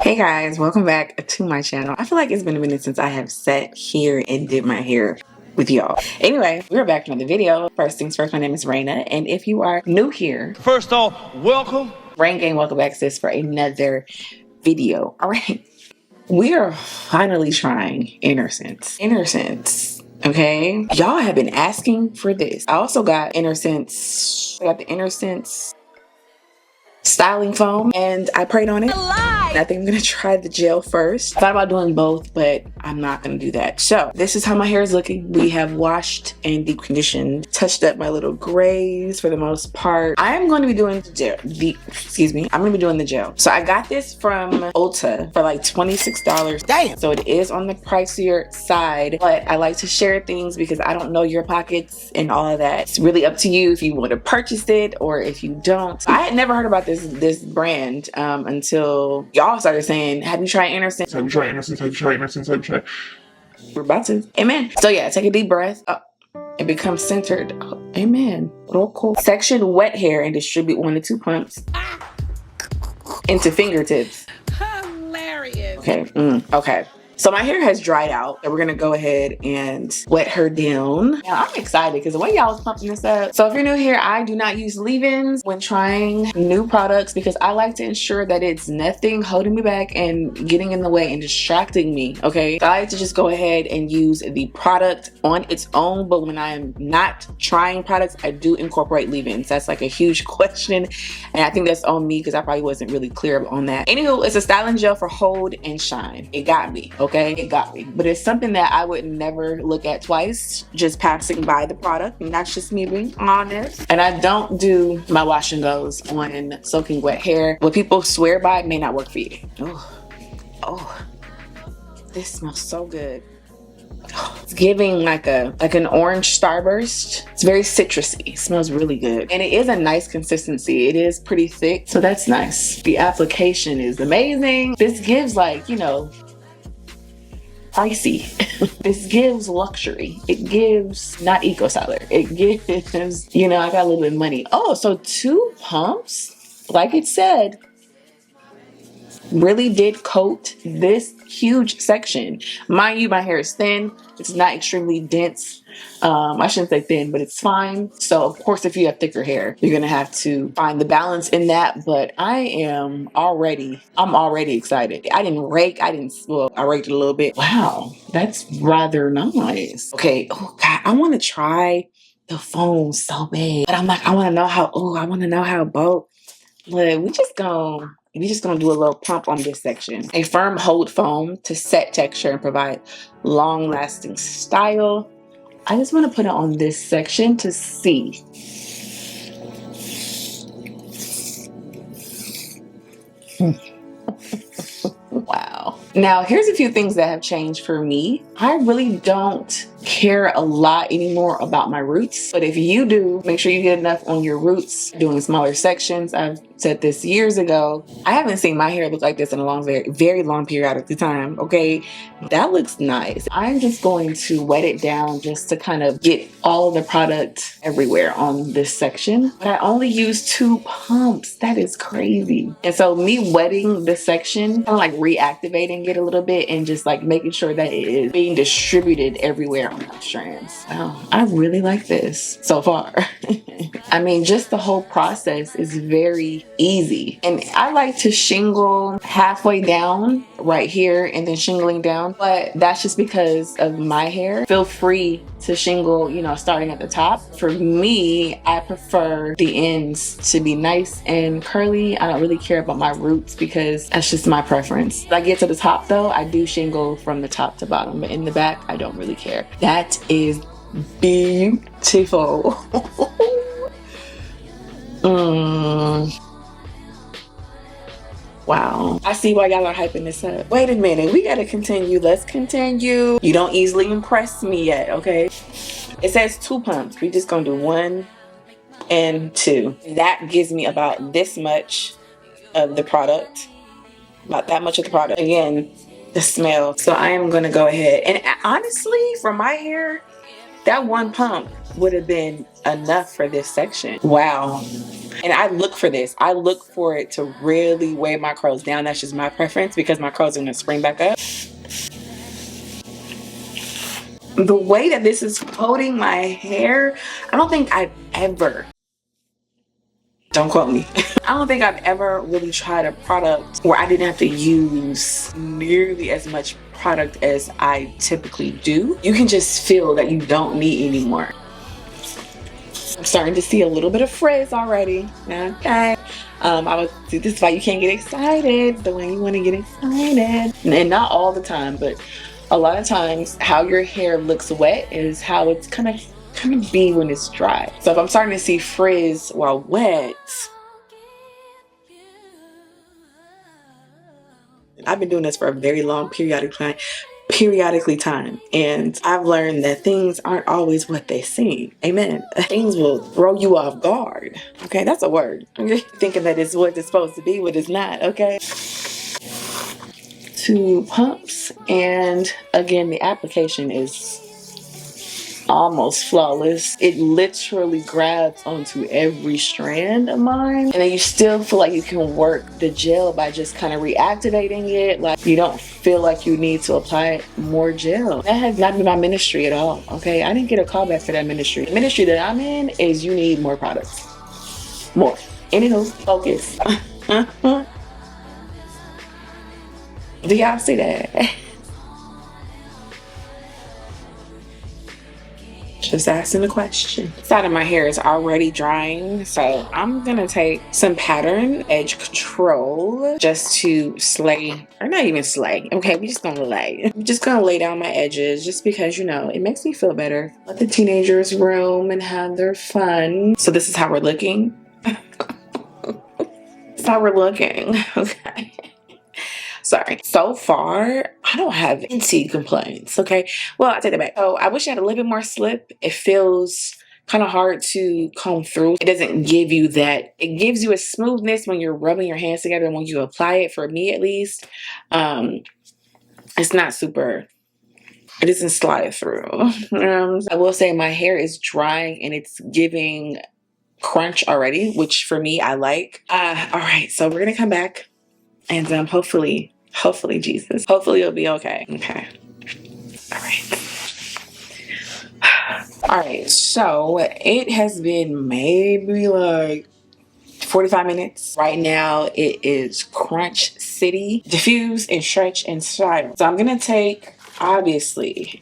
Hey guys, welcome back to my channel. I feel like it's been a minute since I have sat here and did my hair with y'all. Anyway, we're back to another video. First things first, my name is Rayna, and if you are new here, first off, welcome. Rain Gang, welcome back sis for another video. All right, we are finally trying INNERSENSE. INNERSENSE. Okay, y'all have been asking for this. I also got INNERSENSE. I got the INNERSENSE styling foam, and I prayed on it. I think I'm gonna try the gel first. I thought about doing both, but I'm not gonna do that. So this is how my hair is looking. We have washed and deep conditioned, touched up my little grays for the most part. I am going to be doing the gel. I'm gonna be doing the gel. So I got this from Ulta for like $26. Damn. So it is on the pricier side, but I like to share things because I don't know your pockets and all of that. It's really up to you if you want to purchase it or if you don't. I had never heard about this brand until y'all started saying, have you tried INNERSENSE? Have you tried INNERSENSE? Have you tried INNERSENSE? Have you tried? We're about to. Amen. So yeah, take a deep breath. It becomes centered. Oh, amen. Real cool. Section wet hair and distribute 1 to 2 pumps into fingertips. Hilarious. Okay. Okay. So my hair has dried out, so we're gonna go ahead and wet her down. Now I'm excited because the way y'all was pumping this up. So if you're new here, I do not use leave-ins when trying new products because I like to ensure that it's nothing holding me back and getting in the way and distracting me, okay? So I like to just go ahead and use the product on its own, but when I am not trying products, I do incorporate leave-ins. That's like a huge question, and I think that's on me because I probably wasn't really clear on that. Anywho, it's a styling gel for hold and shine. It got me, okay? It got me, but it's something that I would never look at twice, just passing by the product, and that's just me being honest. And I don't do my wash and goes on soaking wet hair. What people swear by may not work for you. Oh, this smells so good. It's giving like an orange starburst. It's very citrusy. It smells really good, and it is a nice consistency. It is pretty thick, so that's nice. The application is amazing. This gives, like, you know, pricey. This gives luxury. It gives not eco-styler. It gives, you know, I got a little bit of money. Oh, so 2 pumps, like it said, really did coat this huge section. Mind you, my hair is thin. It's not extremely dense. I shouldn't say thin, but it's fine. So of course, if you have thicker hair, you're gonna have to find the balance in that. But I'm already excited. I didn't rake. I raked it a little bit. Wow, that's rather nice. Okay. Oh God, I want to try the foam so bad, but I'm like, I want to know how both. But we just gonna do a little pump on this section. A firm hold foam to set texture and provide long-lasting style. I just want to put it on this section to see. Wow. Now, here's a few things that have changed for me. I really don't care a lot anymore about my roots, but if you do, make sure you get enough on your roots doing smaller sections. I've said this years ago. I haven't seen my hair look like this in a very long period of time, okay? That looks nice. I'm just going to wet it down just to kind of get all of the product everywhere on this section. But I only use 2 pumps. That is crazy. And so me wetting this section, kind of like reactivating it a little bit and just like making sure that it is being distributed everywhere on my strands. Wow, I really like this so far. I mean, just the whole process is very easy. And I like to shingle halfway down right here and then shingling down, but that's just because of my hair. Feel free to shingle, you know, starting at the top. For me, I prefer the ends to be nice and curly. I don't really care about my roots because that's just my preference. When I get to the top though, I do shingle from the top to bottom, but in the back, I don't really care. That is beautiful. Wow. I see why y'all are hyping this up. Wait a minute, we gotta continue. Let's continue. You don't easily impress me yet, okay? It says 2 pumps. We just gonna do 1 and 2. That gives me about this much of the product. About that much of the product. Again, the smell. So I am gonna go ahead. And honestly, for my hair, that 1 pump would have been enough for this section. Wow. And I look for this. I look for it to really weigh my curls down. That's just my preference because my curls are gonna spring back up. The way that this is holding my hair, I don't think I've ever, don't quote me, I don't think I've ever really tried a product where I didn't have to use nearly as much product as I typically do. You can just feel that you don't need anymore. I'm starting to see a little bit of frizz already. Okay. This is why you can't get excited the way you want to get excited. And not all the time, but a lot of times how your hair looks wet is how it's kind of be when it's dry. So if I'm starting to see frizz while wet, I've been doing this for a very long periodically time, and I've learned that things aren't always what they seem. Amen. Things will throw you off guard. Okay, that's a word. Okay, thinking that it's what it's supposed to be, but it's not. Okay. 2 pumps, and again, the application is almost flawless. It literally grabs onto every strand of mine, and then you still feel like you can work the gel by just kind of reactivating it. Like, you don't feel like you need to apply more gel. That has not been my ministry at all. Okay, I didn't get a call back for that ministry. The ministry that I'm in is you need more products. More. Anywho, focus. Do y'all see that? Just asking the question. Side of my hair is already drying, so I'm gonna take some pattern edge control just to slay, or not even slay. Okay, we're just gonna lay. I'm just gonna lay down my edges just because, you know, it makes me feel better. Let the teenagers roam and have their fun. So this is how we're looking. This is how we're looking. Okay. Sorry. So far, I don't have any complaints, okay? Well, I take that back. Oh, I wish I had a little bit more slip. It feels kind of hard to comb through. It doesn't give you that. It gives you a smoothness when you're rubbing your hands together and when you apply it, for me at least. It's not super, it doesn't slide through. I will say my hair is drying and it's giving crunch already, which for me, I like. All right, so we're going to come back. And hopefully, Jesus, hopefully it'll be okay. Okay. All right. All right. So it has been maybe like 45 minutes. Right now it is Crunch City. Diffuse and stretch and style. So I'm going to take, obviously,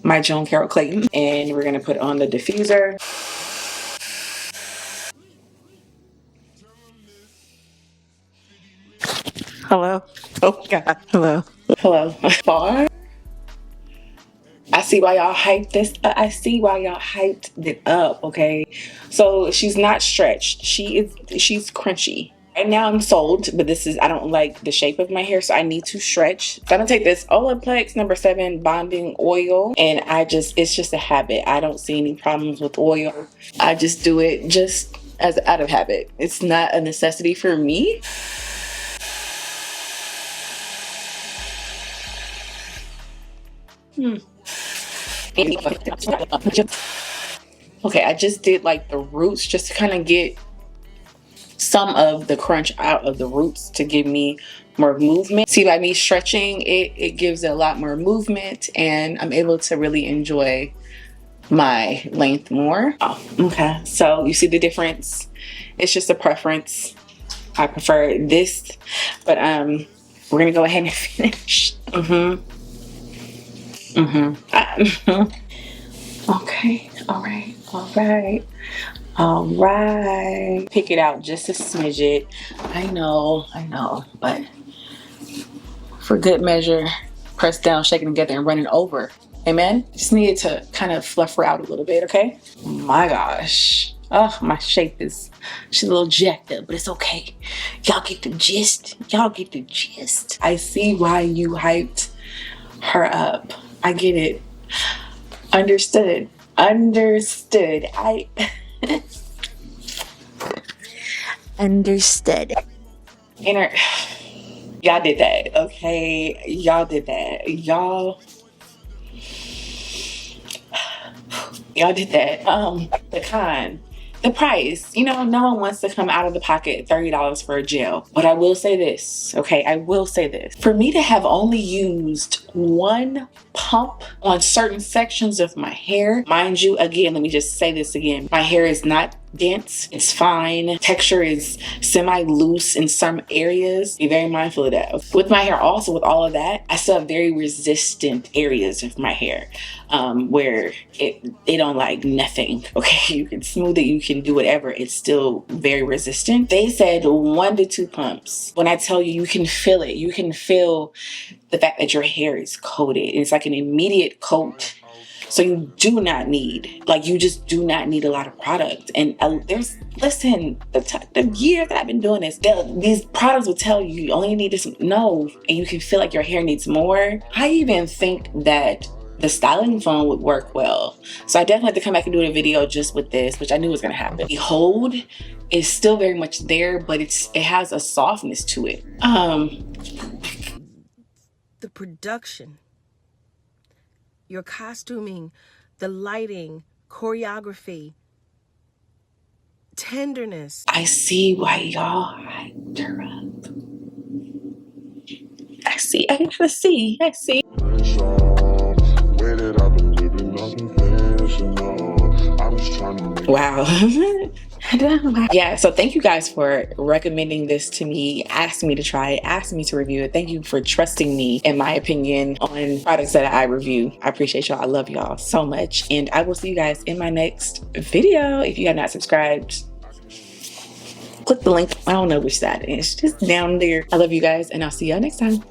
my Joan Carroll Clayton, and we're going to put on the diffuser. Hello. Oh God. Hello. Hello. Far. I see why y'all hyped this. I see why y'all hyped it up. Okay. So she's not stretched. She's crunchy. Right now I'm sold, but I don't like the shape of my hair, so I need to stretch. So I'm gonna take this Olaplex number 7 bonding oil, and it's just a habit. I don't see any problems with oil. I just do it just as out of habit. It's not a necessity for me. Okay, I just did like the roots just to kind of get some of the crunch out of the roots to give me more movement. See, by me stretching it gives it a lot more movement, and I'm able to really enjoy my length more. Oh, okay. So you see the difference? It's just a preference. I prefer this, but we're gonna go ahead and finish. Okay. All right. Pick it out just a smidget. I know, but for good measure, press down, shake it together, and run it over. Amen. Just needed to kind of fluff her out a little bit, okay? My gosh. Oh, my shape she's a little jacked up, but it's okay. Y'all get the gist. I see why you hyped her up. I get it. Understood. Understood. Y'all did that, okay? Y'all did that. Y'all did that. Pecan. the price. You know, no one wants to come out of the pocket $30 for a gel. But I will say this, okay? I will say this. For me to have only used one pump on certain sections of my hair, mind you, again, let me just say this again. My hair is not dense, it's fine. Texture is semi-loose in some areas. Be very mindful of that. With my hair also, with all of that, I still have very resistant areas of my hair where it don't like nothing. Okay, you can smooth it, you can do whatever, it's still very resistant. They said 1 to 2 pumps. When I tell you, you can feel it. You can feel the fact that your hair is coated. It's like an immediate coat. So you do not need, like, you just do not need a lot of product. And listen, the years that I've been doing this, these products will tell you only need this, no, and you can feel like your hair needs more. I even think that the styling foam would work well. So I definitely have to come back and do a video just with this, which I knew was gonna happen. The hold is still very much there, but it has a softness to it. The production, your costuming, the lighting, choreography, tenderness. I see why y'all hyped her up. I see. Wow. Yeah, so thank you guys for recommending this to me, asking me to try it, asking me to review it. Thank you for trusting me in my opinion on products that I review. I appreciate y'all. I love y'all so much. And I will see you guys in my next video. If you have not subscribed, click the link. I don't know which side it is. Just down there. I love you guys, and I'll see y'all next time.